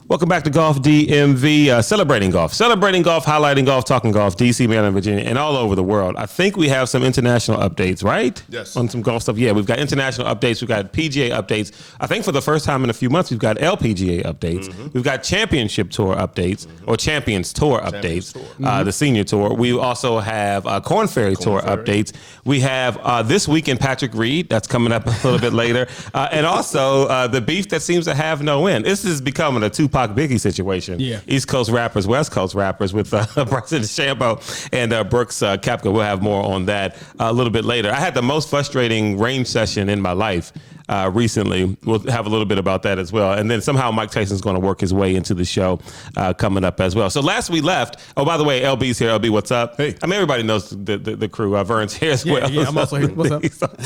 Welcome back to Golf DMV, celebrating golf, highlighting golf, talking golf, DC, Maryland, Virginia, and all over the world. I think we have some international updates, right? Yes. On some golf stuff. Yeah, we've got international updates. We've got PGA updates. I think for the first time in a few months, we've got LPGA updates. Mm-hmm. We've got Championship Tour updates, or Champions Tour updates, the Senior Tour. We also have Corn Ferry Tour updates. We have This Week in Patrick Reed. That's coming up a little bit later. And also the beef that seems to have no end. This is becoming a Tupac Biggie situation. Yeah. East Coast rappers, West Coast rappers with Bryson DeChambeau and Brooks Koepka. We'll have more on that a little bit later. I had the most frustrating range session in my life recently. We'll have a little bit about that as well. And then somehow Mike Tyson's going to work his way into the show coming up as well. So last we left, oh, by the way, LB's here. LB, what's up? Hey. I mean, everybody knows the crew. Vern's here as well. Yeah, I'm also here. What's up?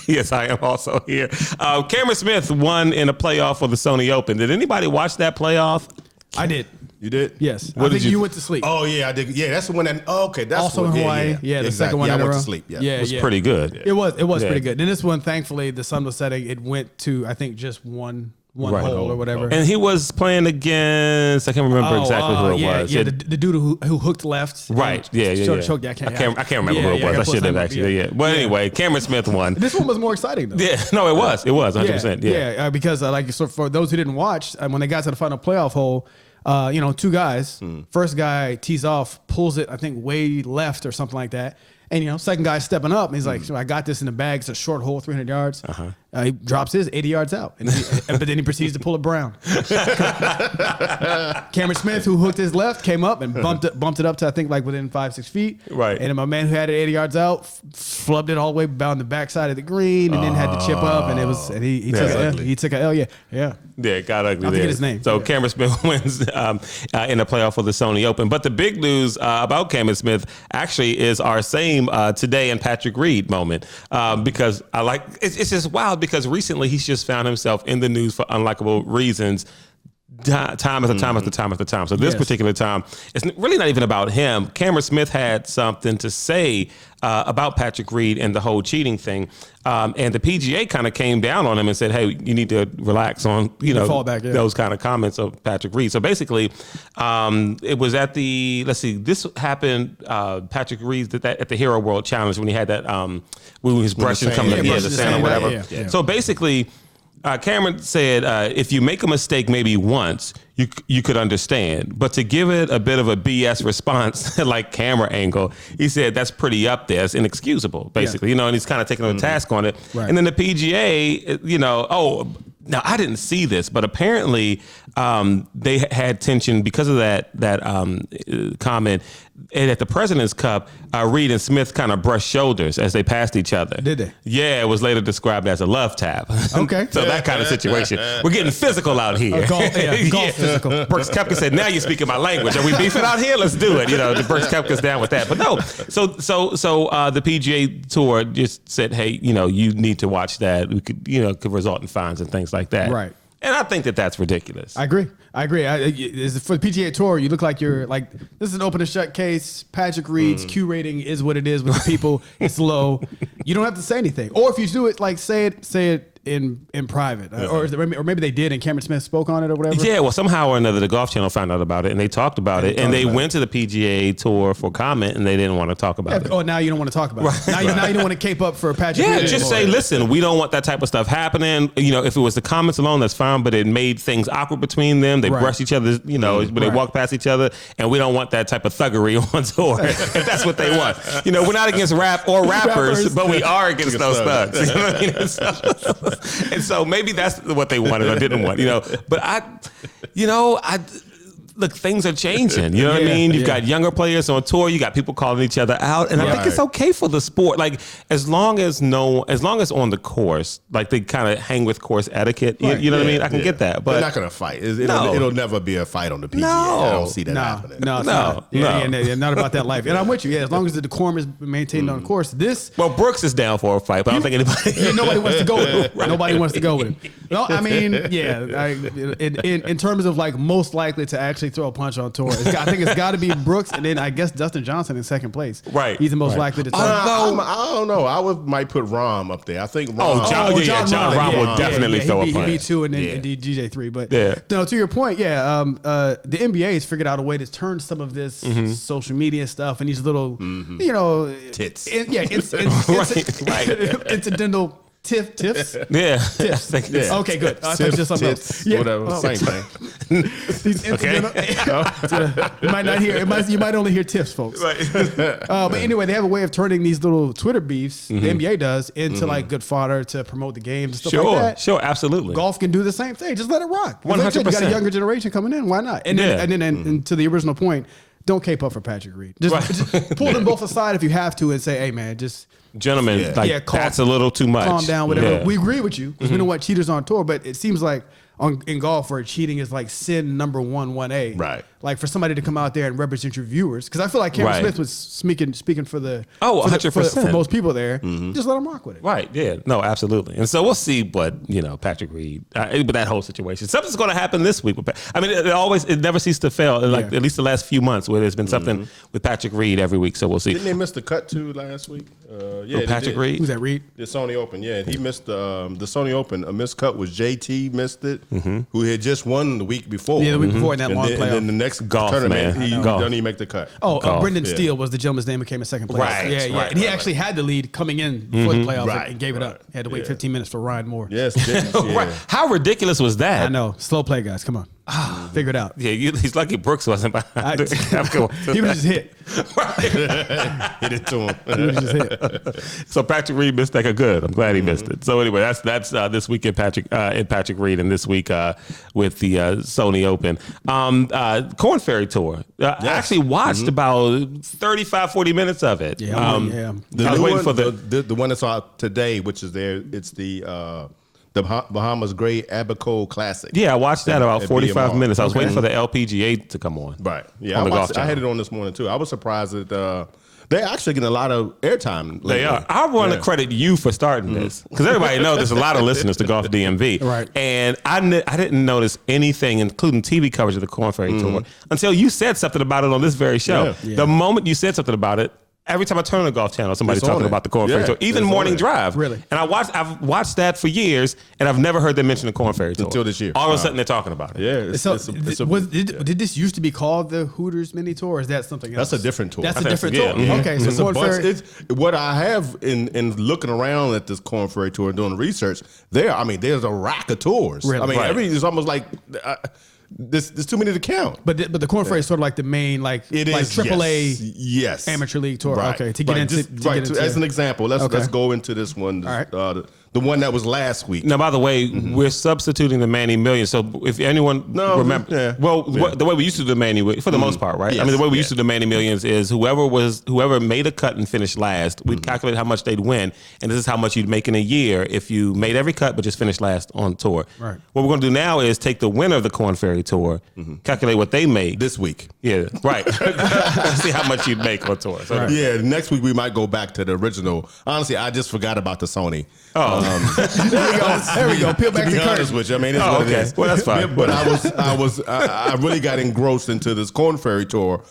Yes, I am also here. Cameron Smith won in a playoff for the Sony Open. Did anybody watch that playoff? I did. You did? Yes. What I think did you- you went to sleep. Oh, yeah, I did. Yeah, that's the one that, that's Also what, in Hawaii. Yeah, the second one Yeah, in I a went row. to sleep. Yeah. Yeah, It was pretty good. It was Yeah. pretty good. And this one, thankfully, the sun was setting. It went to, I think, just one Right. hole or whatever. And he was playing against, I can't remember exactly who it was. Yeah, the dude who hooked left. Right. and Yeah. Choked. I can't remember who it was. I should have actually. Yeah. Well, anyway, Cameron Smith won. This one was more exciting though. Yeah. No, it was. It was 100%. Yeah. Because so for those who didn't watch, when they got to the final playoff hole, two guys. First guy tees off, pulls it, I think, way left or something like that. And, second guy stepping up, and he's like, so I got this in the bag. It's a short hole, 300 yards. He drops his 80 yards out. But then he proceeds to pull a brown. Cameron Smith, who hooked his left, came up and bumped it up to, I think, like within 5-6 feet. Right. And then my man who had it 80 yards out, flubbed it all the way down the backside of the green and then had to chip up. And he took a L. Yeah. Yeah, it got ugly. I there. forget his name. So Yeah. Cameron Smith wins in the playoff for the Sony Open. But the big news about Cameron Smith actually is our same Today and Patrick Reed moment because it's just wild because recently he's just found himself in the news for unlikable reasons. Time after time after time after time. So this particular time, it's really not even about him. Cameron Smith had something to say about Patrick Reed and the whole cheating thing. And the PGA kind of came down on him and said, hey, you need to relax on, fall back, those kind of comments of Patrick Reed. So basically, it was at this happened, Patrick Reed at the Hero World Challenge when he had that, when he was brushing coming the sand or whatever. Yeah. So basically, Cameron said, if you make a mistake maybe once, you could understand. But to give it a bit of a BS response, like camera angle, he said that's pretty up there. It's inexcusable, basically. And he's kind of taking a task on it. Right. And then the PGA, now I didn't see this, but apparently they had tension because of that comment. And at the President's Cup, Reed and Smith kind of brushed shoulders as they passed each other. Did they? Yeah, it was later described as a love tap. Okay. So that kind of situation. We're getting physical out here. Golf physical. Brooks Koepka said, now you're speaking my language. Are we beefing out here? Let's do it. The Brooks Koepka's down with that. But no. So the PGA Tour just said, hey, you need to watch that. We could result in fines and things like that. Right. And I think that that's ridiculous. I agree. For the PGA Tour, you look like you're like, this is an open and shut case. Patrick Reed's Q rating is what it is with the people. It's low. You don't have to say anything. Or if you do it, like say it in private, or maybe they did, and Cameron Smith spoke on it or whatever. Yeah, well, somehow or another, the Golf Channel found out about it, and they talked about it, and they went to the PGA Tour for comment, and they didn't want to talk about it. Oh, now you don't want to talk about it. Now you don't want to cape up for Patrick. Yeah, Reed just anymore. say, listen, we don't want that type of stuff happening. If it was the comments alone, that's fine, but it made things awkward between them. They brushed each other, when they walked past each other, and we don't want that type of thuggery on tour. If that's what they want. We're not against rap or rappers, but we are against those thugs. You know what I mean? And so maybe that's what they wanted or didn't want, But look, things are changing. You know what I mean? You've got younger players on tour. You got people calling each other out, and I think it's okay for the sport. Like as long as on the course, like they kind of hang with course etiquette. You know what I mean? I can get that, but they're not going to fight. It'll never be a fight on the PGA. No. I don't see that happening. No. Not about that life. And I'm with you. Yeah, as long as the decorum is maintained on the course. Well, Brooks is down for a fight, but I don't think anybody. Nobody wants to go with him. Nobody wants to go with him. No, I mean, in terms of like most likely to actually throw a punch on tour. I think it's got to be Brooks, and then I guess Dustin Johnson in second place. Right. He's the most likely to throw. I don't know. I might put Rom up there. I think Rom. John Rom will definitely throw a punch. He'd be 2 and then DJ 3. But yeah. No, to your point, the NBA has figured out a way to turn some of this social media stuff and these little, tits. Incidental tiffs. Yeah. Tiffs. Yeah. Okay, good. I thought just something else. Yeah. Whatever. Same thing. These incidental. You might not hear. You might only hear tiffs, folks. Right. But anyway, they have a way of turning these little Twitter beefs, the NBA does, into like good fodder to promote the games and stuff like that. Sure, absolutely. Golf can do the same thing. Just let it rock. 100%. You got a younger generation coming in. Why not? And then to the original point, don't cape up for Patrick Reed. Just pull them both aside if you have to and say, hey, man, just... Gentlemen, that's a little too much. Calm down, whatever. Yeah. We agree with you because we don't want cheaters on tour, but it seems like in golf where cheating is like sin number 1A. Right. Like for somebody to come out there and represent your viewers. Because I feel like Cameron Smith was speaking for the 100%. For most people there. Just let them rock with it. Right. Yeah. No, absolutely. And so we'll see what, Patrick Reed, but that whole situation. Something's going to happen this week. I mean, it never ceases to fail. Like at least the last few months where there's been something with Patrick Reed every week. So we'll see. Didn't they miss the cut too last week? Patrick Reed? Who's that, Reed? The Sony Open. Yeah, he missed the Sony Open. A missed cut was JT missed it, who had just won the week before. Yeah, the week before in that long playoff. And then the next golf tournament, man. he doesn't even make the cut. Brendan Steele was the gentleman's name who came in second place. Right. Yeah. And he actually had the lead coming in for the playoffs and gave it up. He had to wait 15 minutes for Ryan Moore. Yes. Right. How ridiculous was that? I know. Slow play, guys. Come on. Figure it out. Yeah, he's lucky Brooks wasn't behind. He was just hit. Hit it to him. He was just hit. So Patrick Reed missed that good. I'm glad he missed it. So anyway, that's this week in Patrick Reed, and this week with the Sony Open. Corn Ferry Tour. I actually watched about 35, 40 minutes of it. Yeah. I was waiting for the one that's out today, which is there. It's the Bahamas Great Abaco Classic. Yeah, I watched that about 45 BMR. minutes. I was waiting for the LPGA to come on. Right. Yeah, I had it on this morning too. I was surprised that they're actually getting a lot of airtime lately. They are. I want to credit you for starting this because everybody knows there's a lot of listeners to Golf DMV. Right. And I didn't notice anything, including TV coverage of the Corn Ferry Tour, until you said something about it on this very show. Yeah. The moment you said something about it, every time I turn on the Golf Channel, somebody's talking about the Corn Ferry Tour. Even Morning Drive. Really? And I've watched that for years, and I've never heard them mention the Corn Ferry Tour. Until this year. All of a sudden, they're talking about it. Yeah. Did this used to be called the Hooters Mini Tour, or is that something else? That's a different tour. That's a different tour. Yeah. Okay, so Corn Ferry. What I have in looking around at this Corn Ferry Tour and doing research, there's a rack of tours. Really? It's almost like there's too many to count. But the Corn Ferry is sort of like the main, it is AAA yes. amateur league tour. Right. Okay, to get into as an example, let's go into this one. All right. The one that was last week. Now, by the way, we're substituting the Manny Million. So if anyone remember, the way we used to do the Manny, for the most part, right? Yes. I mean, the way we used to do the Manny Millions is whoever made a cut and finished last, we'd calculate how much they'd win, and this is how much you'd make in a year if you made every cut but just finished last on tour. Right. What we're going to do now is take the winner of the Corn Ferry Tour, calculate what they made This week. Yeah, right. See how much you'd make on tour. So, Yeah, next week we might go back to the original. Honestly, I just forgot about the Sony. There we go. Peel back to be the honest curtain. with you, I mean, it's what it is. Well, that's fine. But I really got engrossed into this Corn Ferry Tour,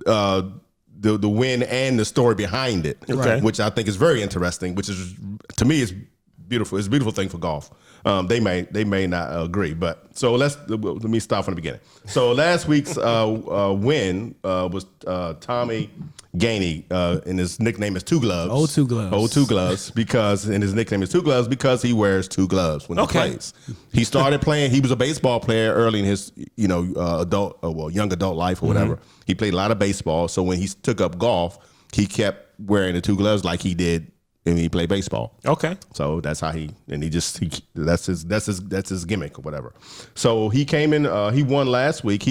the win and the story behind it, which I think is very interesting. Which is, to me, is beautiful. It's a beautiful thing for golf. They may not agree, but so let me start from the beginning. So last week's win was Tommy Gainey, and his nickname is Two Gloves. Old Two Gloves. Old Two Gloves, and his nickname is Two Gloves because he wears two gloves when he plays. He started playing. He was a baseball player early in his young adult life or whatever. He played a lot of baseball. So when he took up golf, he kept wearing the two gloves like he did when he played baseball. Okay. So that's how that's his gimmick or whatever. So he came in. He won last week.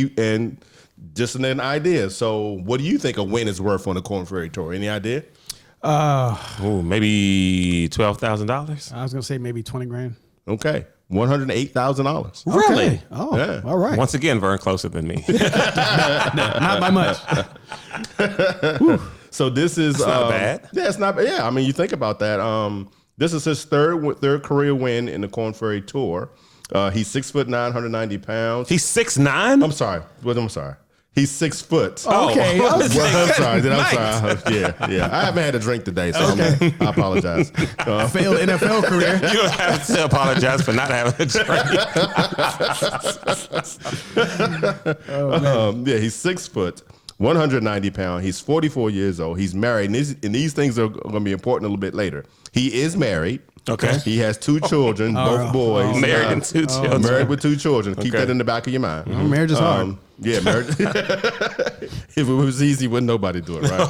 Just an idea. So, what do you think a win is worth on the Corn Ferry Tour? Any idea? Maybe $12,000. I was gonna say maybe 20 grand. Okay, $108,000. Really? Okay. Oh, Yeah. all right. Once again, Vern closer than me. Not by much. So this is not bad. Yeah, it's not bad. Yeah, I mean, you think about that. This is his third career win in the Corn Ferry Tour. He's 6 foot 9, 190 pounds. He's 6'9"? I'm sorry. I'm sorry. He's 6 foot. Okay. I'm sorry. Nice. I'm sorry. Yeah. I haven't had a drink today, so I apologize. Failed NFL career. You don't have to apologize for not having a drink. Yeah, he's 6 foot, 190 pounds. He's 44 years old. He's married, and these things are going to be important a little bit later. He is married. Okay. He has 2 children, both boys. Married and 2 children. Married with 2 children. Keep that in the back of your mind. Marriage is hard. Yeah, marriage. If it was easy, wouldn't nobody do it, right?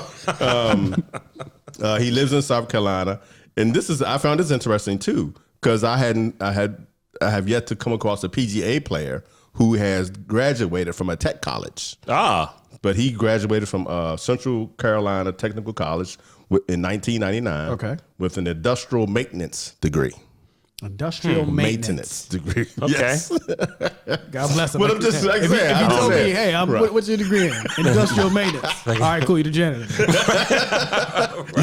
He lives in South Carolina, and I found this interesting too, because I have yet to come across a PGA player who has graduated from a tech college. But he graduated from Central Carolina Technical College in 1999. Okay. With an industrial maintenance degree. Industrial maintenance degree. Okay. Yes. God bless him. But I'm just like if you told me, hey, right. what's your degree in? Industrial maintenance. All right, cool. You're the janitor. You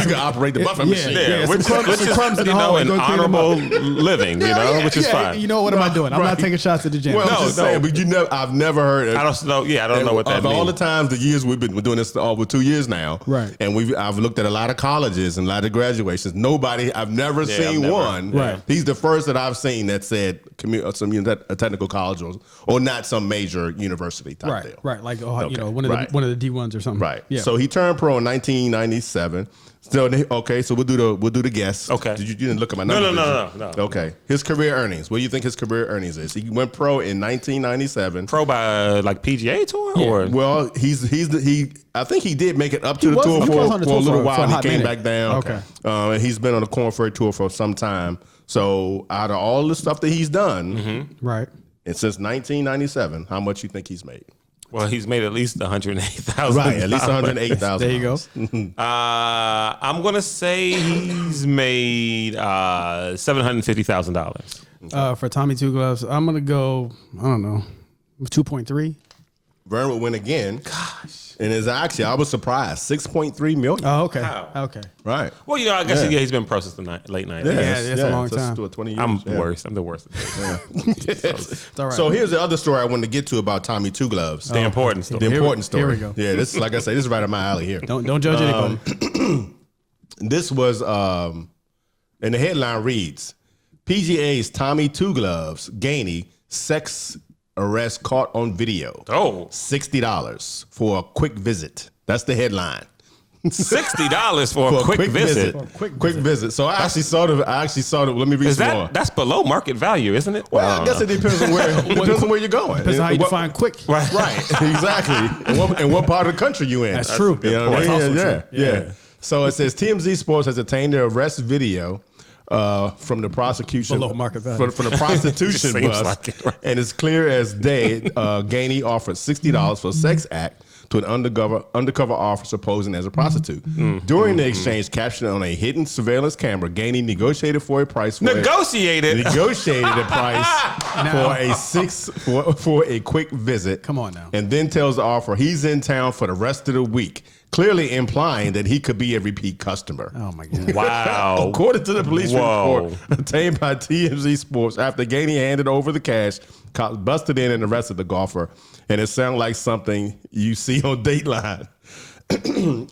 can operate the buffet machine. Yeah, which some crumbs in the you know, hallway, an go clean them honorable up. living, which is fine. You know, what am I doing? I'm not Right. taking shots at the janitor. Well, I'm just saying, but I've never heard. I don't know. Yeah, I don't know what that of means. all the times, the years we're doing this over 2 years now, Right. And I've looked at a lot of colleges and a lot of graduations. I've never seen one. Right. He's the first that I've seen that said a technical college or not some major university type deal. Right. Like one of the D1s or something. Right. Yeah. So he turned pro in 1997. So so we'll do the guess. Okay. You didn't look at my numbers. No. Okay. His career earnings. What do you think his career earnings is? He went pro in 1997. Pro by like PGA Tour or Well, I think he did make it up to He the tour was for on the a tour little for a while. He hot came minute. back down. Okay. And he's been on the Corn Ferry Tour for some time. So out of all the stuff that he's done, Right. and since 1997, how much you think he's made? well, he's made at least $108,000. Right, at least 108,000. There you go. I'm gonna say he's made $750,000. For Tommy Two Gloves, I'm gonna go. I don't know, 2.3. Vern would win again. Gosh. And I was surprised. 6.3 million. Oh, okay. Wow. Okay. Right. Well, I guess he's been pro since the late 90s. that's a long time. 20 years. I'm worse. I'm the worst. It's all right. So here's the other story I wanted to get to about Tommy Two Gloves. The important stuff. The important story. Here we go. Yeah, this is like I say, this is right up my alley here. Don't judge anybody. This was, and the headline reads, PGA's Tommy Two Gloves Gainey sex arrest caught on video. Oh, $60 for a quick visit. That's the headline. $60 for a quick visit. Quick visit. So I actually saw the. Let me read some more. That's below market value, isn't it? Well, I guess it depends on where you're going. Depends on how you define quick. Right, exactly. And what part of the country you in? That's true. You know what I That's mean? also Yeah. So it says TMZ Sports has obtained the arrest video from the prosecution. Below market value. For the prostitution Seems bust. like it, right? And it's clear as day, Gainey offered $60 for a sex act to an undercover officer posing as a prostitute. During the exchange, captured on a hidden surveillance camera, Gainey negotiated for a price. Negotiated a price for a quick visit. Come on now. And then tells the offer he's in town for the rest of the week, clearly implying that he could be a repeat customer. Oh my God. Wow. According to the police Whoa. report obtained by TMZ Sports, after Gainey handed over the cash, cops busted in and arrested the golfer. And it sounded like something you see on Dateline.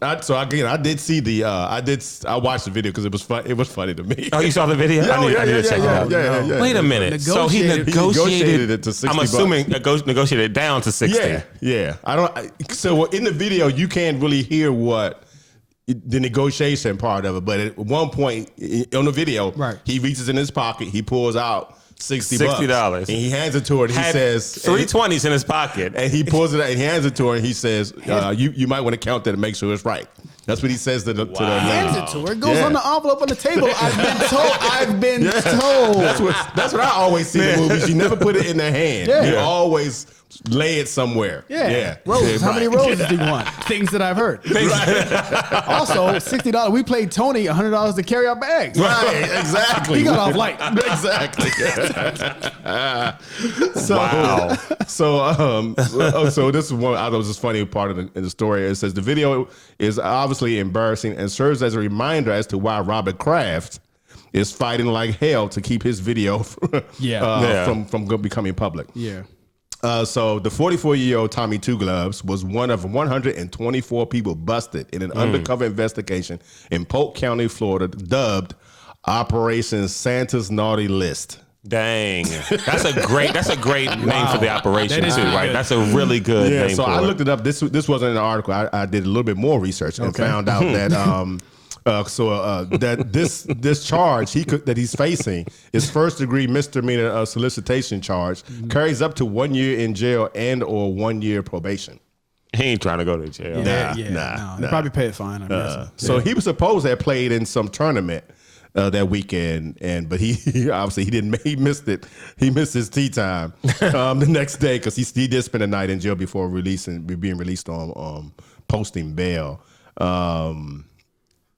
I did see I watched the video because it was fun. It was funny to me. Oh, you saw the video? I need to check it out. Yeah. Wait a minute. So he negotiated it to $60. I'm assuming negotiated it down to 60. Yeah. So in the video, you can't really hear what the negotiation part of it. But at one point on the video, right, he reaches in his pocket, he pulls out $60, and he hands it to her. And he says 320s in his pocket, and he pulls it out and he hands it to her. And he says, "You might want to count that and make sure it's right." That's what he says to the lady. Hands it to her. It goes on the envelope on the table. I've been told. That's what I always see in the movies. You never put it in their hand. Yeah. You always lay it somewhere. Yeah. Roses. How many roses do you want? Things that I've heard. Also, $60. We paid Tony $100 to carry our bags. Right. Exactly. He got off light. Exactly. Wow. So this is one. I thought was just funny part of the story. It says the video is obviously embarrassing and serves as a reminder as to why Robert Kraft is fighting like hell to keep his video from becoming public. Yeah. So the 44-year-old Tommy Two Gloves was one of 124 people busted in an undercover investigation in Polk County, Florida, dubbed Operation Santa's Naughty List. Dang, that's a great name for the operation too, right? That's a really good name. So for I it. looked it up. This wasn't an article. I did a little bit more research and found out that that this charge that he's facing is first-degree misdemeanor solicitation charge, carries up to 1 year in jail and/or 1 year probation. He ain't trying to go to jail. Nah. He probably pay a fine. I'm guessing. So he was supposed to have played in some tournament that weekend, but he obviously he missed it. He missed his tea time the next day because he did spend a night in jail before being released on posting bail.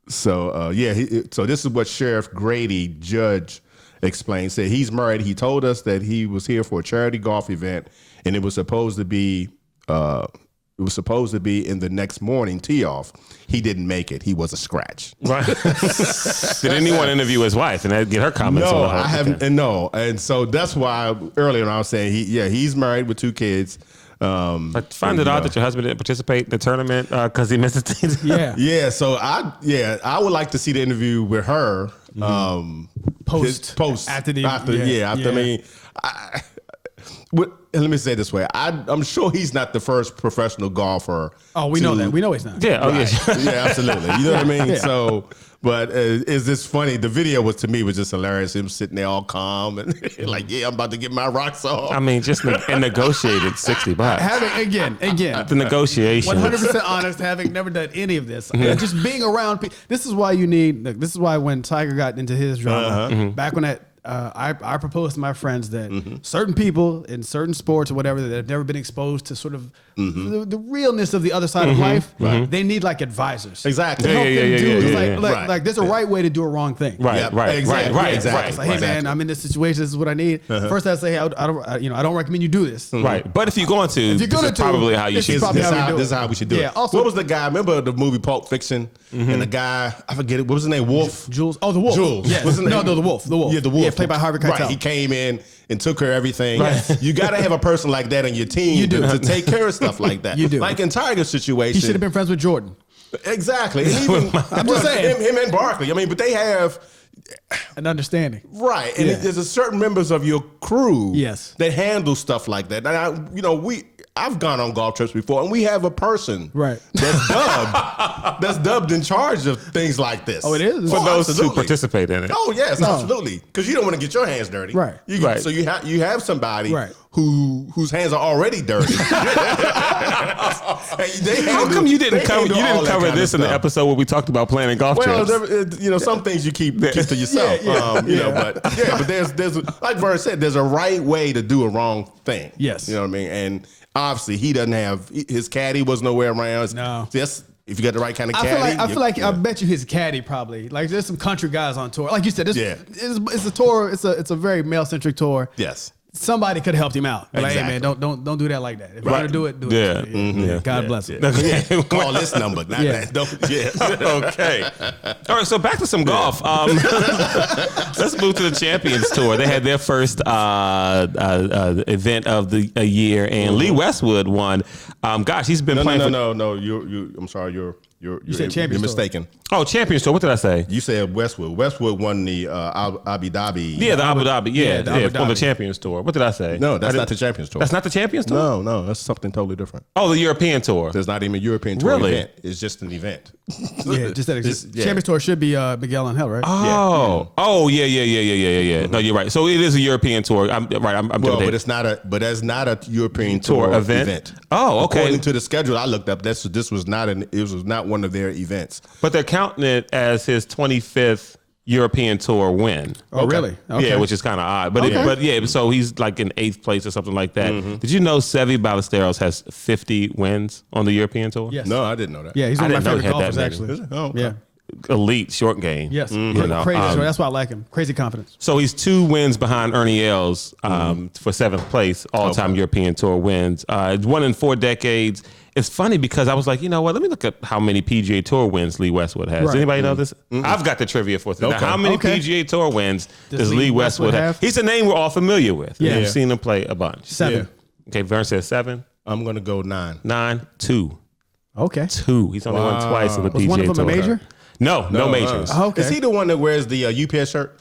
So this is what Sheriff Grady Judge explained. Said he's married. He told us that he was here for a charity golf event, and it was supposed to be in the next morning tee off. He didn't make it. He was a scratch. Right. Did anyone interview his wife and get her comments? No, on I haven't. And no, and so that's why earlier I was saying he's married with 2 kids. I find it odd that your husband didn't participate in the tournament because he missed it. Yeah. So I would like to see the interview with her. Post after the I mean, let me say it this way. I'm sure he's not the first professional golfer. Oh, we know that. We know he's not. Yeah. Oh, right. Yeah, absolutely. You know what I mean? Yeah. So, but is this funny? The video to me was just hilarious. Him sitting there all calm and like, I'm about to get my rocks off. I mean, just and negotiated $60. Having again The negotiation. 100% honest. Having never done any of this, just being around people. This is why you need. This is why when Tiger got into his drama, back when I proposed to my friends that certain people in certain sports or whatever that have never been exposed to sort of the realness of the other side of life, they need like advisers. Exactly. To help them do Right. like there's a right way to do a wrong thing. Right. Yep. Right. Exactly. Right. Exactly. It's like, hey man, I'm in this situation. This is what I need. First, I say, hey, I don't recommend you do this. Right. But if you're going to, this is probably how you should. This is how we should do it. Also, what was the guy? Remember the movie Pulp Fiction? And the guy, I forget it. What was his name? Wolf. Jules. Oh, the Wolf. Jules. Yes. What's his name? No, the Wolf. The Wolf. Yeah, the Wolf. Yeah, played by Harvey Keitel. Right. He came in and took her everything. Right. You got to have a person like that on your team You do. to take care of stuff like that. You do. Like in Tiger's situation. He should have been friends with Jordan. Exactly. And even, I'm just saying. Him and Barkley. I mean, but they have an understanding. Right. And there's a certain members of your crew that handle stuff like that. And I've gone on golf trips before, and we have a person that's dubbed in charge of things like this. Oh, it is? For those who participate in it. Oh, yes, absolutely. Because you don't want to get your hands dirty. Right. So you have somebody whose hands are already dirty. How come you didn't cover this in the episode where we talked about planning golf trips? Well, some things you keep to yourself. But there's like Vern said, there's a right way to do a wrong thing. Yes. You know what I mean? And obviously he doesn't have his caddy was nowhere around. No. Just if you got the right kind of caddy. I feel like I bet you his caddy probably. Like there's some country guys on tour. Like you said, it's a tour. It's a very male centric tour. Yes. Somebody could have helped him out. Like, hey man, don't do that like that. If you want to do it, do it. Yeah. God bless him. Okay. Call this number. Not that. Okay. All right. So back to some golf. Let's move to the Champions Tour. They had their first event of the year, and Lee Westwood won. He's been playing. No. I'm sorry. You're mistaken. Oh, Champions Tour. What did I say? You said Westwood. Westwood won the Abu Dhabi. Yeah, the Abu Dhabi. Yeah, on the Champions Tour. What did I say? No, that's not the Champions Tour. That's not the Champions Tour? No, that's something totally different. Oh, the European Tour. There's not even a European Tour event. It's just an event. Just that. Champions Tour should be Miguel Angel, right? Yeah. No, you're right. So it is a European Tour. I'm but it's not a. But that's not a European tour event. Oh, okay. According to the schedule I looked up, this was not one of their events. But they're counting it as his 25th European Tour win. Oh, really? Okay. Yeah, which is kind of odd. But so he's like in 8th place or something like that. Did you know Seve Ballesteros has 50 wins on the European Tour? Yes. No, I didn't know that. Yeah, he's one of my favorite golfers, many. actually. Oh, okay. Yeah. elite short game. Yes, you know, crazy. So that's why I like him. Crazy confidence. So he's 2 wins behind Ernie Els for 7th place all-time European Tour wins. It's 1 in 4 decades. It's funny because I was like, you know what? Let me look at how many PGA Tour wins Lee Westwood has. Does anybody know this? I've got the trivia for today. How many PGA Tour wins does Lee Westwood have? He's a name we're all familiar with. Yeah. We've seen him play a bunch. 7. Okay, Vern says 7. I'm going to go 9. 9, 2. Okay. 2. He's only won twice in the PGA Tour. Was one of them a major? No majors. Okay. Is he the one that wears the UPS shirt?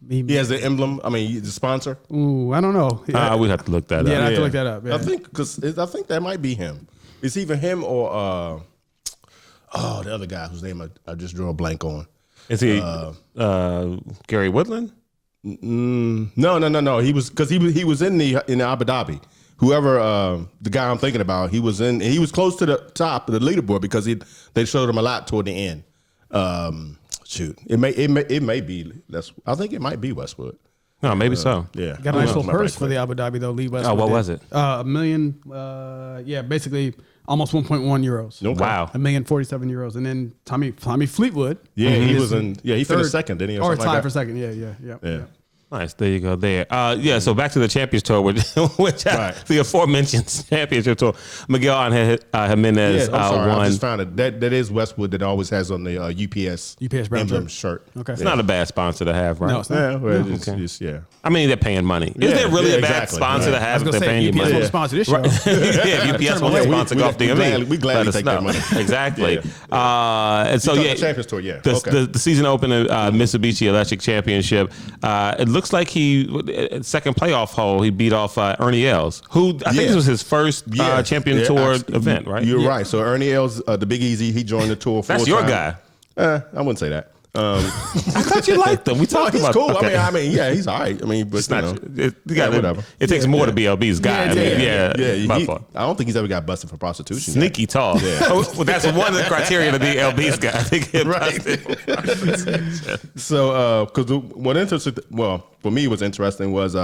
He He has the emblem. I mean, the sponsor. Ooh, I don't know. We'd have to look that up. I have to look that up. Yeah. I think that might be him. It's either him or the other guy whose name I just drew a blank on. Is he Gary Woodland? No. He was in Abu Dhabi. Whoever the guy I'm thinking about, he was close to the top of the leaderboard because they showed him a lot toward the end. It may be. I think it might be Westwood. No, maybe so. Yeah, Got a nice little purse for the Abu Dhabi though. Lee Westwood. Oh, what was it? $1 million. Basically almost 1.1 euros. Okay. Wow. €1,047,000, and then Tommy Fleetwood. Yeah, he was in. Yeah, he finished second, didn't he? Or something tied like for that? second. Yeah. Nice. There you go. There. So back to the Champions Tour, which the aforementioned Championship Tour. Miguel Angel Jimenez I'm sorry, I won. just found it. That is Westwood that always has on the UPS brown emblem shirt. Okay. It's not a bad sponsor to have, right? No, it's not. Yeah, well, Okay. yeah. I mean, they're paying money. Is it really a bad sponsor to have if they're paying you money? UPS won't sponsor this show. Yeah, UPS wants to sponsor Golf DMV. We gladly Let us take know. that money. Exactly. Yeah. And so, The Champions Tour, yeah. The season opener Mitsubishi Electric Championship. It looks like second playoff hole, he beat off Ernie Els, who I think this was his first Champion Tour event, right? You're right. So Ernie Els, the Big Easy, he joined the tour. That's your guy. I wouldn't say that. I thought you liked him. We talked he's about. cool. Okay. I mean, yeah, he's all right. I mean, but It's not. whatever. It takes more to be LB's guy. My fault. I don't think he's ever got busted for prostitution. Sneaky tall. Well, that's one of the criteria to be LB's guy. I think So, because what interested, for me, what's interesting was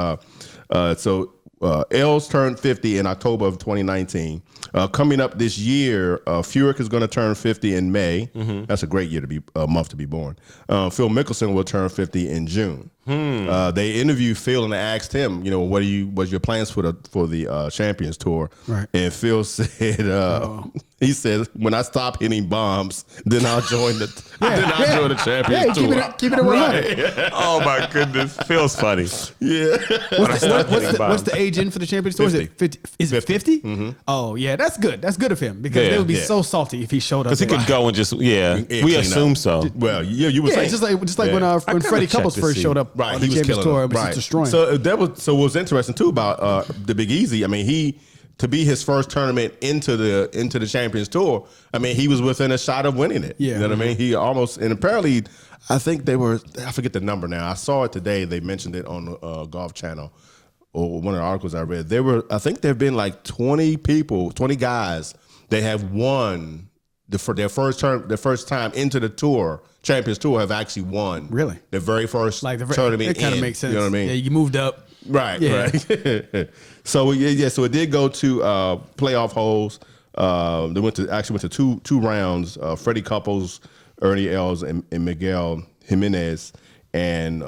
Els turned 50 in October of 2019. Coming up this year, Furyk is going to turn 50 in May. That's a great year to be month to be born. Phil Mickelson will turn 50 in June. They interviewed Phil and asked him, what's your plans for the Champions Tour? Right. And Phil said, he said, when I stop hitting bombs, then I'll join the Champions Tour. Keep it at 100. Oh my goodness, Phil's funny. Yeah. What's the age in for the Champions Tour? Is it 50? Is it 50? Mm-hmm. Oh yeah, that's good. That's good of him because they would be so salty if he showed up. Because he could go and just we assume so. Well, you would say just like when Freddie Couples first showed up on the Champions Tour, it was just destroying. So what was interesting too about the Big Easy. I mean, to be his first tournament into the Champions Tour. I mean, he was within a shot of winning it. Yeah. You know what I mean? He almost, and apparently, I think I forget the number now. I saw it today. They mentioned it on the Golf Channel or one of the articles I read. I think there have been like 20 guys that have won for their first time into the tour. Champions Tour have actually won. Really? The very first tournament. It kind of makes sense. You know what I mean? Yeah, you moved up. Right. So so it did go to playoff holes. They went to two rounds. Freddie Couples, Ernie Els, and Miguel Jimenez. And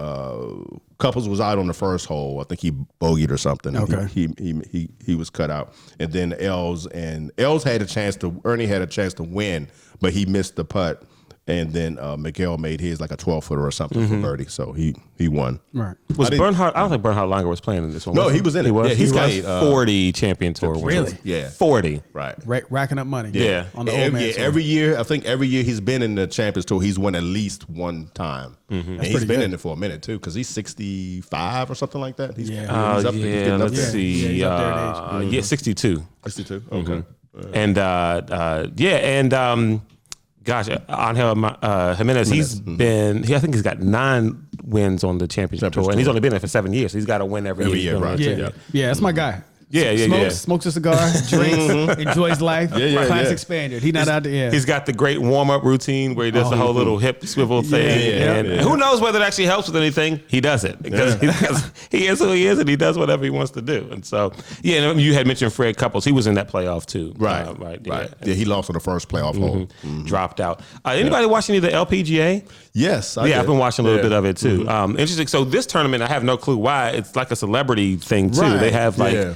Couples was out on the first hole. I think he bogeyed or something. Okay. He was cut out. And then Els had a chance to win, but he missed the putt. And then Miguel made his like a 12-footer or something for birdie, so he won. Right. Was Bernhard? I don't think Bernhard Langer was playing in this one. No, he was in it. He was. Yeah, He's got played, 40 Champion Tour wins. Really? Yeah. 40. Right. Racking up money. Yeah. On the old man tour. Every year, I think every year he's been in the Champions Tour, he's won at least one time. And he's been in it for a minute too, because he's 65 or something like that. He's Let's there. see. he's up there in age. 62. 62. Okay. Gosh, Angel Jimenez, I think he's got 9 wins on the championship tour, and he's only been there for 7 years. So he's got to win every year. Right. Yeah, that's my guy. Smokes a cigar, drinks, enjoys life. Classic Spaniard. He's not out there. Yeah. He's got the great warm up routine where he does the whole little hip swivel thing. And who knows whether it actually helps with anything? He does it because he is who he is, and he does whatever he wants to do. And so, and you had mentioned Fred Couples. He was in that playoff too. Right. Yeah, he lost on the first playoff hole. Dropped out. Anybody watching the LPGA? Yes, I've been watching a little bit of it too. Interesting. So this tournament, I have no clue why. It's like a celebrity thing too. They have like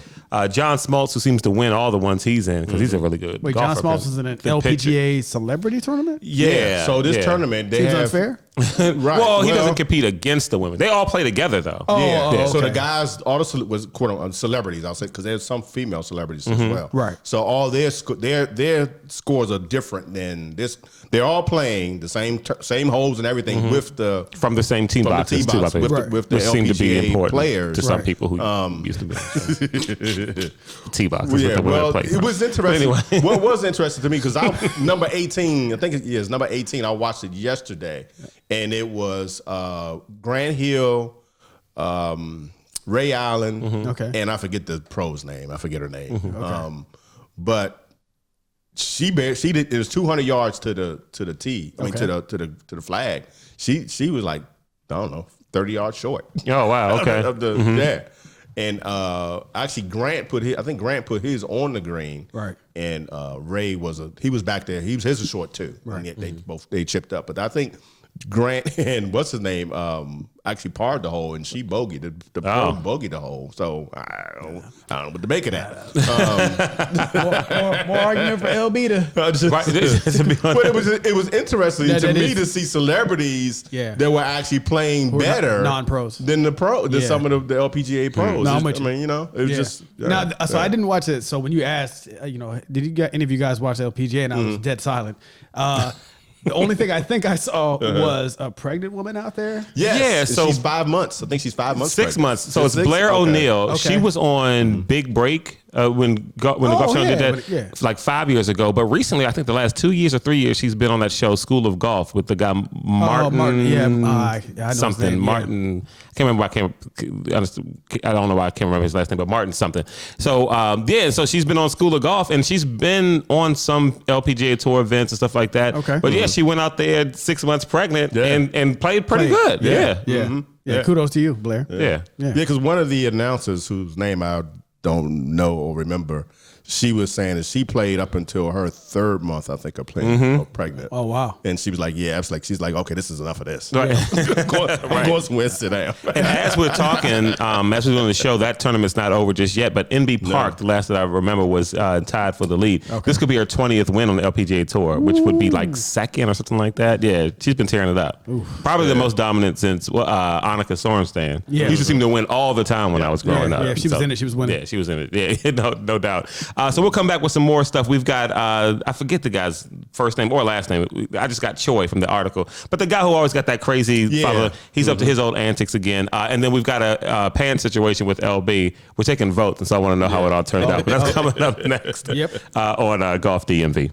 John Smoltz, who seems to win all the ones he's in because he's a really good golfer. John Smoltz is in an LPGA celebrity tournament? Yeah. So this tournament, they seems have... unfair? Well, he doesn't compete against the women. They all play together, though. Okay. So the guys, all the was quote unquote celebrities, I'll say, because there's some female celebrities as well. Right. So all their scores are different than this. They're all playing the same holes and everything with the from the same team boxes too. With the which seem to be LPGA important players to some people who used to be tee boxes. It was interesting. Anyway. What was interesting to me because number 18, I think it is number 18. I watched it yesterday. And it was Grant Hill, Ray Allen, and I forget the pro's name. I forget her name. But she did. It was 200 yards to the tee. I mean to the flag. She was like, I don't know, 30 yards short. Oh wow. Okay. of the And actually, Grant put his on the green. Right. And Ray was back there. His was short too. Right. And they chipped up. But I think Grant and what's his name actually parred the hole, and she bogeyed the bogeyed the hole. So I don't know what to make of that. More argument for LB to. But it was interesting to me to see celebrities that were actually playing better non-pros than some of the LPGA pros. It was just so I didn't watch it. So when you asked, did you get any of you guys watch the LPGA? And I was dead silent. The only thing I think I saw was a pregnant woman out there. Yes. Yeah, so she's 5 months. I think she's 5 months. 6 months. So it's Blair O'Neill. Okay. She was on Big Break when the golf channel did that like 5 years ago. But recently, I think the last 2 years or 3 years, she's been on that show School of Golf with the guy Martin. I know something. Martin. I can't remember. I don't know why I can't remember his last name, but Martin something. So so she's been on School of Golf, and she's been on some LPGA Tour events and stuff like that. Okay. But she went out there 6 months pregnant and played pretty good. Yeah. Kudos to you, Blair. Yeah. Because one of the announcers whose name I don't know or remember, she was saying that she played up until her 3rd month, I think, of playing pregnant. Oh, wow. And she was like, she's like, okay, this is enough of this. Right. I'm going somewhere and sit down. And as we're talking, as we're doing the show, that tournament's not over just yet, but NB Park, the last that I remember, was tied for the lead. Okay. This could be her 20th win on the LPGA Tour, which would be like 2nd or something like that. Yeah, she's been tearing it up. Oof. Probably the most dominant since Annika Sorenstam. Yeah. She used to seem to win all the time when I was growing up. Yeah, she was in it. She was winning. Yeah, she was in it. Yeah, no doubt. So we'll come back with some more stuff. We've got, I forget the guy's first name or last name. I just got Choi from the article. But the guy who always got that crazy follow, he's up to his old antics again. And then we've got a pan situation with LB. We're taking votes, and so I want to know how it all turned out. But that's coming up next on Golf DMV.